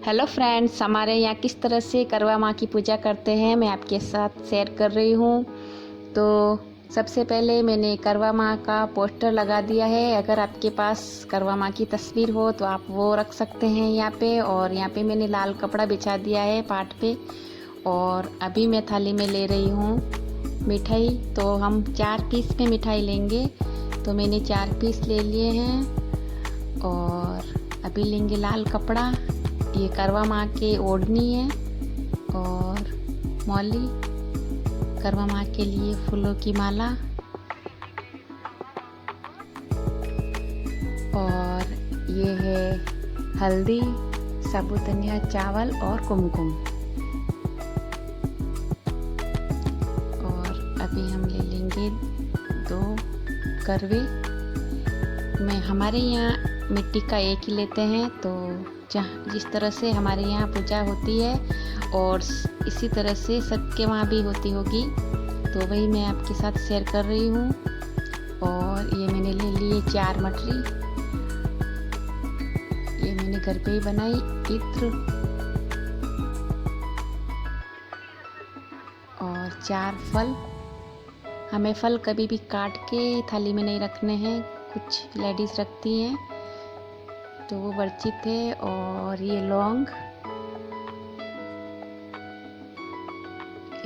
Hello friends, हमारे यहाँ किस तरह से करवा माँ की पूजा करते हैं मैं आपके साथ शेयर कर रही हूँ। तो सबसे पहले मैंने करवा माँ का पोस्टर लगा दिया है। अगर आपके पास करवा माँ की तस्वीर हो तो आप वो रख सकते हैं यहाँ पे। और यहाँ पे मैंने लाल कपड़ा बिछा दिया है पाट पे। और अभी मैं थाली में ले रही हूँ मिठाई। तो हम 4 पीस में मिठाई लेंगे, तो मैंने 4 पीस ले लिए हैं। और अभी लेंगे लाल कपड़ा। ये करवा माँ के ओढ़नी है और मौली, करवा माँ के लिए फूलों की माला, और ये है हल्दी, साबुत धनिया, चावल और कुमकुम। और अभी हम ले लेंगे 2 करवे। हमारे यहाँ मिट्टी का एक ही लेते हैं, तो जिस तरह से हमारे यहाँ पूजा होती है और इसी तरह से सबके वहाँ भी होती होगी, तो वही मैं आपके साथ शेयर कर रही हूँ। और ये मैंने ले लिए 4 मटरी। ये मैंने घर पे ही बनाई। इत्र और 4 फल। हमें फल कभी भी काट के थाली में नहीं रखने हैं, कुछ लेडीज़ रखती हैं तो वो वर्जित है। और ये लौंग,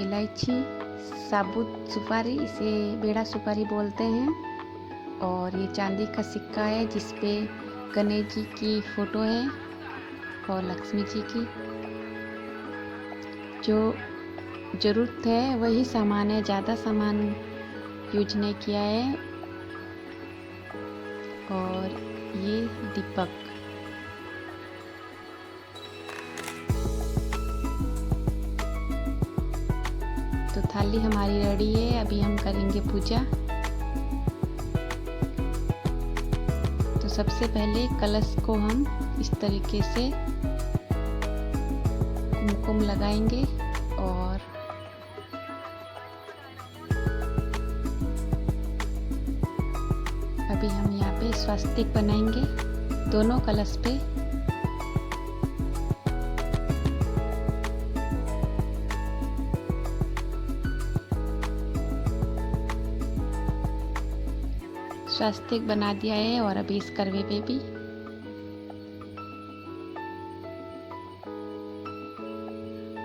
इलायची, साबुत सुपारी, इसे बेड़ा सुपारी बोलते हैं। और ये चांदी का सिक्का है जिस पे गणेश जी की फ़ोटो है और लक्ष्मी जी की। जो ज़रूरत है वही सामान है, ज़्यादा सामान यूज नहीं किया है। और ये दीपक। तो थाली हमारी रेडी है, अभी हम करेंगे पूजा। तो सबसे पहले कलश को हम इस तरीके से कुमकुम लगाएंगे। और अभी हम यहाँ पे स्वास्तिक बनाएंगे दोनों कलश पे। स्वास्तिक बना दिया है। और अभी इस करवे पे भी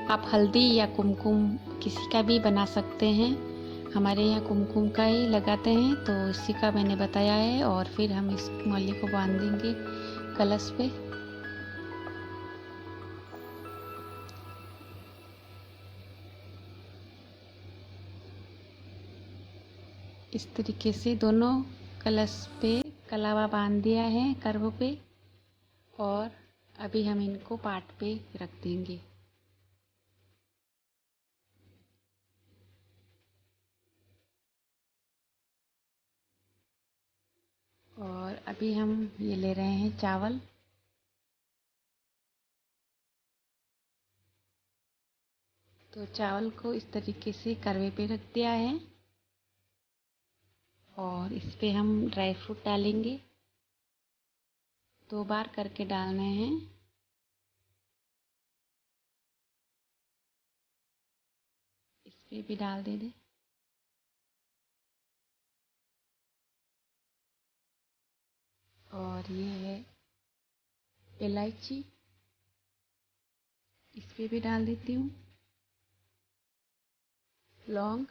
आप हल्दी या कुमकुम किसी का भी बना सकते हैं। हमारे यहाँ कुमकुम का ही लगाते हैं, तो इसी का मैंने बताया है। और फिर हम इस मौली को बांध देंगे कलश पे। इस तरीके से दोनों कलश पे कलावा बांध दिया है करवों पे। और अभी हम इनको पाट पे रख देंगे। और अभी हम ये ले रहे हैं चावल। तो चावल को इस तरीके से करवे पे रख दिया है। और इस पे हम ड्राई फ्रूट डालेंगे। 2 बार करके डालने हैं। इस पे भी डाल दे। और ये है इलायची, इस पे भी डाल देती हूँ। लौंग,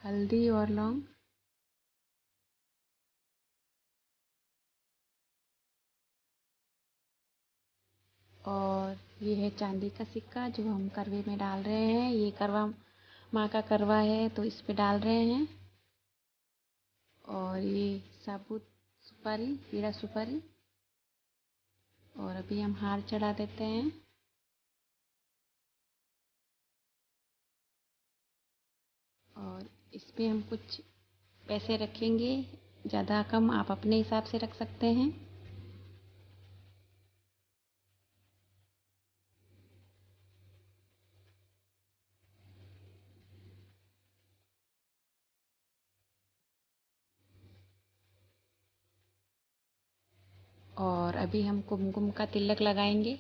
हल्दी और लौंग, और ये है चांदी का सिक्का जो हम करवे में डाल रहे हैं। ये करवा माँ का करवा है तो इस पे डाल रहे हैं। और ये साबुत सुपारी, पीला सुपारी। और अभी हम हार चढ़ा देते हैं। और इस पे हम कुछ पैसे रखेंगे, ज़्यादा कम आप अपने हिसाब से रख सकते हैं। और अभी हम कुमकुम का तिलक लगाएंगे।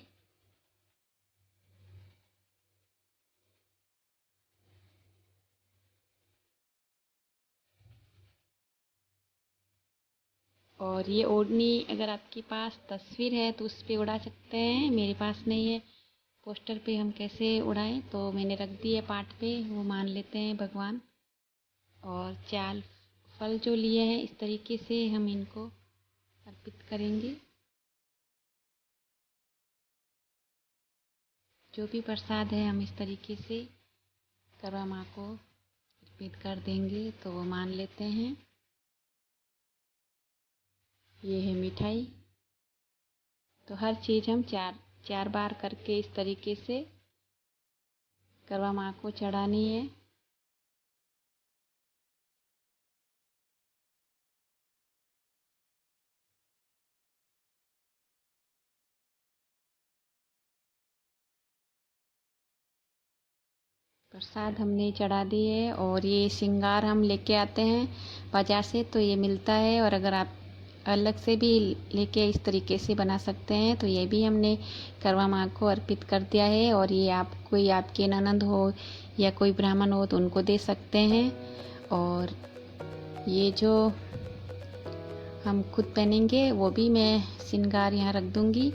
और ये ओढ़नी अगर आपके पास तस्वीर है तो उस पे उड़ा सकते हैं, मेरे पास नहीं है। पोस्टर पे हम कैसे उड़ाएं, तो मैंने रख दी है पाट पे, वो मान लेते हैं भगवान। और 4 फल जो लिए हैं इस तरीके से हम इनको अर्पित करेंगे। जो भी प्रसाद है हम इस तरीके से करवा माँ को अर्पित कर देंगे, तो वो मान लेते हैं। ये है मिठाई। तो हर चीज़ हम चार बार करके इस तरीके से करवा माँ को चढ़ानी है। प्रसाद हमने चढ़ा दिए है। और ये श्रृंगार हम लेके आते हैं बाजार से, तो ये मिलता है। और अगर आप अलग से भी लेके इस तरीके से बना सकते हैं, तो ये भी हमने करवा माँ को अर्पित कर दिया है। और ये आप कोई आपके ननंद हो या कोई ब्राह्मण हो तो उनको दे सकते हैं। और ये जो हम खुद पहनेंगे वो भी मैं श्रृंगार यहाँ रख दूँगी।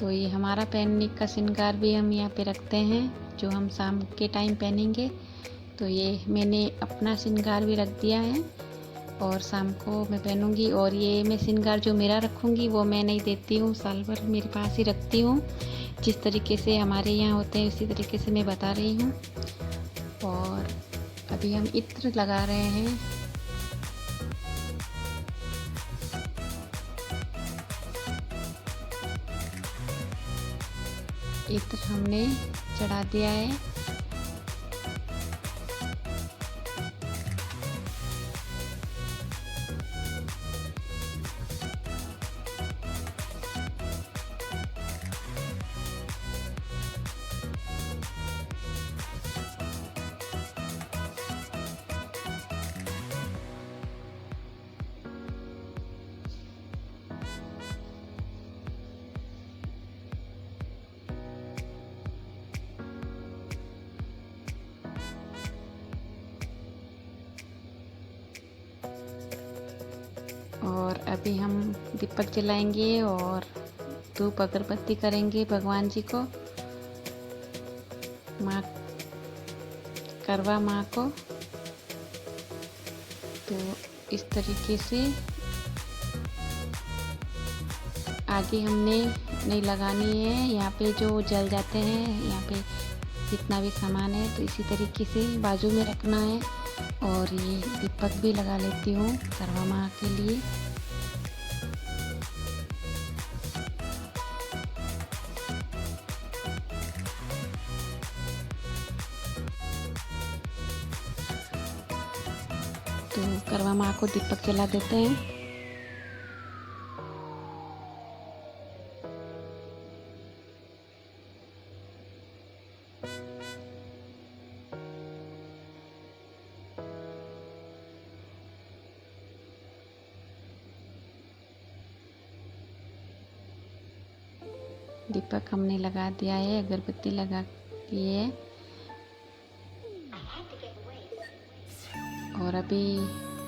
तो ये हमारा पहनने का श्रृंगार भी हम यहाँ पे रखते हैं, जो हम शाम के टाइम पहनेंगे। तो ये मैंने अपना श्रृंगार भी रख दिया है और शाम को मैं पहनूंगी। और ये मैं श्रृंगार जो मेरा रखूंगी वो मैं नहीं देती हूँ, साल भर मेरे पास ही रखती हूँ। जिस तरीके से हमारे यहाँ होते हैं उसी तरीके से मैं बता रही हूँ। और अभी हम इत्र लगा रहे हैं। इत्र हमने चढ़ा दिया है। और अभी हम दीपक जलाएंगे और धूप अगरबत्ती करेंगे भगवान जी को, माँ करवा माँ को। तो इस तरीके से आगे हमने नहीं लगानी है। यहाँ पे जो जल जाते हैं, यहाँ पे जितना भी सामान है तो इसी तरीके से बाजू में रखना है। और ये दीपक भी लगा लेती हूँ करवा माँ के लिए। तो करवा माँ को दीपक जला देते हैं। दीपक हमने लगा दिया है, अगरबत्ती लगा दी है। और अभी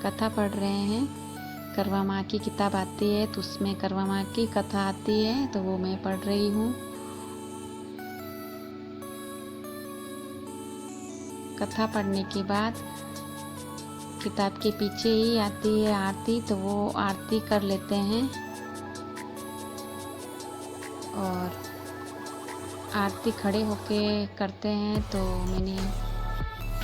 कथा पढ़ रहे हैं। करवा माँ की किताब आती है तो उसमें करवा माँ की कथा आती है, तो वो मैं पढ़ रही हूँ। कथा पढ़ने के बाद किताब के पीछे ही आती है आरती, तो वो आरती कर लेते हैं। और आरती खड़े होके करते हैं, तो मैंने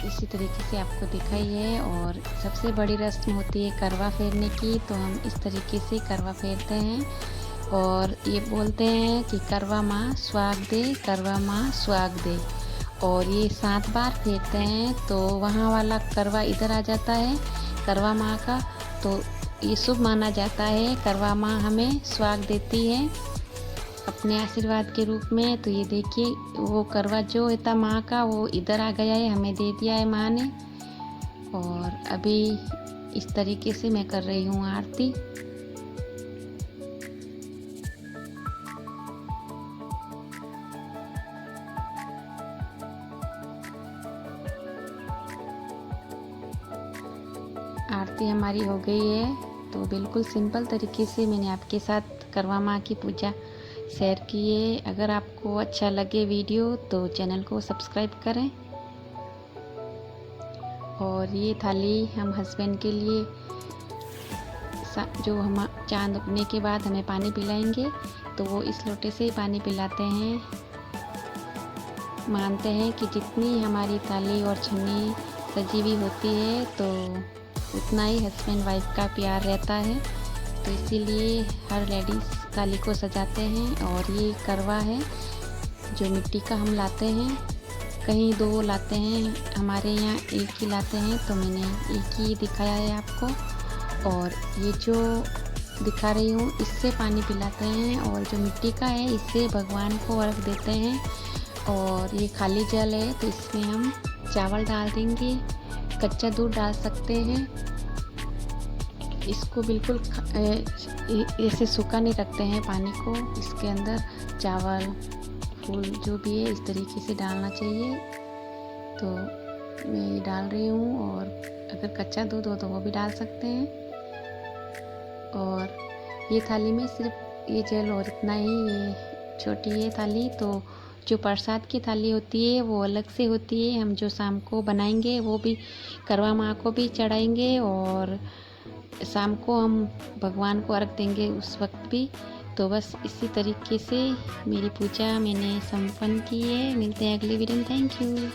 इसी तरीके से आपको दिखाई है। और सबसे बड़ी रस्म होती है करवा फेरने की, तो हम इस तरीके से करवा फेरते हैं। और ये बोलते हैं कि करवा माँ सुहाग दे, करवा माँ सुहाग दे। और ये 7 बार फेरते हैं, तो वहाँ वाला करवा इधर आ जाता है करवा माँ का, तो ये शुभ माना जाता है। करवा माँ हमें सुहाग देती है अपने आशीर्वाद के रूप में। तो ये देखिए वो करवा जो था माँ का, वो इधर आ गया है, हमें दे दिया है माँ ने। और अभी इस तरीके से मैं कर रही हूँ आरती। आरती हमारी हो गई है। तो बिल्कुल सिंपल तरीके से मैंने आपके साथ करवा माँ की पूजा शेयर की है। अगर आपको अच्छा लगे वीडियो तो चैनल को सब्सक्राइब करें। और ये थाली हम हस्बैंड के लिए, जो हम चांद उगने के बाद हमें पानी पिलाएंगे तो वो इस लोटे से ही पानी पिलाते हैं। मानते हैं कि जितनी हमारी थाली और छन्नी सजी हुई होती है तो उतना ही हस्बैंड वाइफ का प्यार रहता है। तो इसीलिए हर लेडीज़ थाली को सजाते हैं। और ये करवा है जो मिट्टी का हम लाते हैं, कहीं 2 लाते हैं, हमारे यहाँ एक ही लाते हैं, तो मैंने एक ही दिखाया है आपको। और ये जो दिखा रही हूँ इससे पानी पिलाते हैं, और जो मिट्टी का है इससे भगवान को अर्घ देते हैं। और ये खाली जल है तो इसमें हम चावल डाल देंगे, कच्चा दूध डाल सकते हैं। इसको बिल्कुल ऐसे सूखा नहीं रखते हैं पानी को, इसके अंदर चावल फूल जो भी है इस तरीके से डालना चाहिए। तो मैं ये डाल रही हूँ, और अगर कच्चा दूध हो तो वो भी डाल सकते हैं। और ये थाली में सिर्फ ये जल और इतना ही, ये छोटी है थाली। तो जो प्रसाद की थाली होती है वो अलग से होती है, हम जो शाम को बनाएंगे वो भी करवा माँ को भी चढ़ाएंगे, और शाम को हम भगवान को अर्घ देंगे उस वक्त भी। तो बस इसी तरीके से मेरी पूजा मैंने संपन्न की है। मिलते हैं अगली वीडियो में। Thank you.